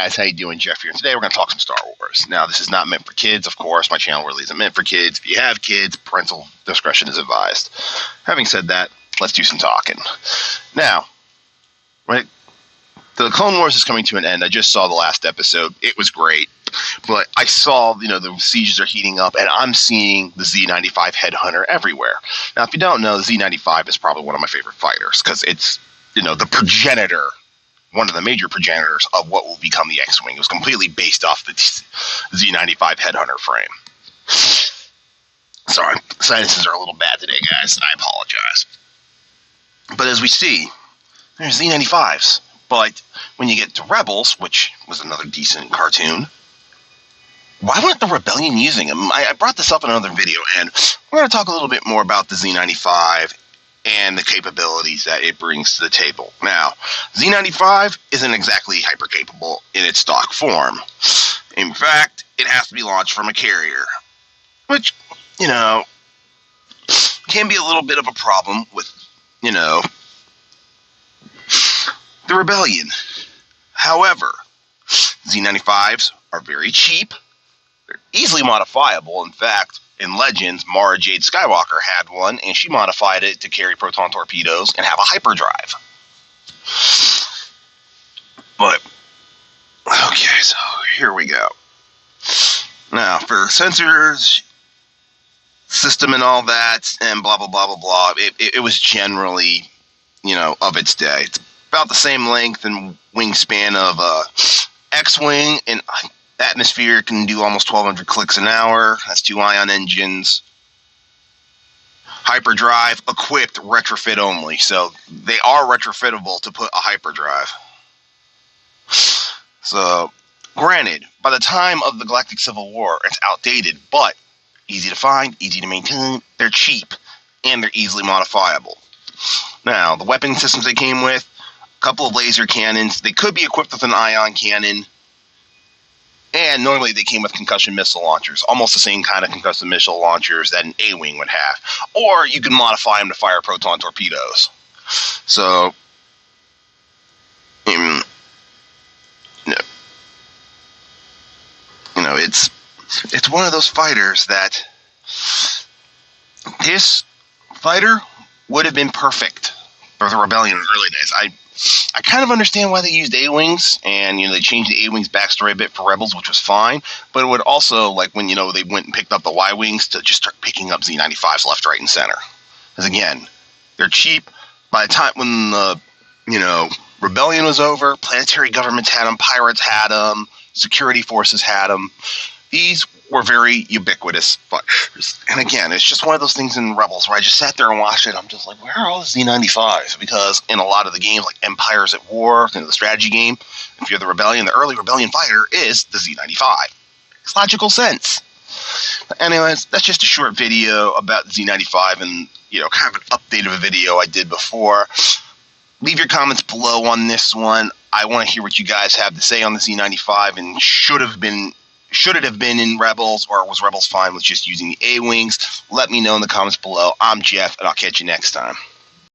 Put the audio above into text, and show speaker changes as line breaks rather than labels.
guys, how you doing? Jeff here. And today we're going to talk some Star Wars. Now, this is not meant for kids, of course. My channel really isn't meant for kids. If you have kids, parental discretion is advised. Having said that, let's do some talking. Now, right, the Clone Wars is coming to an end. I just saw the last episode. It was great. But I saw, the sieges are heating up, and I'm seeing the Z95 Headhunter everywhere. Now, if you don't know, the Z95 is probably one of my favorite fighters because it's, the progenitor, one of the major progenitors of what will become the X-Wing. It was completely based off the Z95 Headhunter frame. Sorry, sinuses are a little bad today, guys. I apologize. But as we see, there's Z95s. But when you get to Rebels, which was another decent cartoon, why weren't the Rebellion using them? I brought this up in another video, and we're going to talk a little bit more about the Z95 and the capabilities that it brings to the table. Now, Z95 isn't exactly hyper-capable in its stock form. In fact, it has to be launched from a carrier, which, can be a little bit of a problem with, the Rebellion. However, Z95s are very cheap. They're easily modifiable. In fact, in Legends, Mara Jade Skywalker had one, and she modified it to carry proton torpedoes and have a hyperdrive. But, okay, so here we go. Now, for sensors, system and all that, and blah, blah, blah, blah, blah, it was generally, of its day. It's about the same length and wingspan of X-Wing, and atmosphere can do almost 1,200 clicks an hour. Has 2 ion engines. Hyperdrive equipped, retrofit only. So they are retrofittable to put a hyperdrive. So, granted, by the time of the Galactic Civil War, it's outdated, but easy to find, easy to maintain, they're cheap, and they're easily modifiable. Now, the weapon systems they came with, a couple of laser cannons. They could be equipped with an ion cannon. And normally they came with concussion missile launchers, almost the same kind of concussion missile launchers that an A-Wing would have. Or you can modify them to fire proton torpedoes. So, it's one of those fighters that this fighter would have been perfect for the Rebellion in the early days. I kind of understand why they used A-Wings, and, they changed the A-Wings backstory a bit for Rebels, which was fine, but it would also, when, they went and picked up the Y-Wings to just start picking up Z95s left, right, and center. Because, again, they're cheap. By the time when the, Rebellion was over, planetary governments had them, pirates had them, security forces had them. These were very ubiquitous fighters. And again, it's just one of those things in Rebels where I just sat there and watched it. I'm just like, where are all the Z95s? Because in a lot of the games, like Empires at War, the strategy game, if you're the Rebellion, the early Rebellion fighter is the Z95. It's logical sense. But anyways, that's just a short video about the Z95 and, kind of an update of a video I did before. Leave your comments below on this one. I want to hear what you guys have to say on the Z95 and should it have been in Rebels, or was Rebels fine with just using the A-Wings? Let me know in the comments below. I'm Jeff, and I'll catch you next time.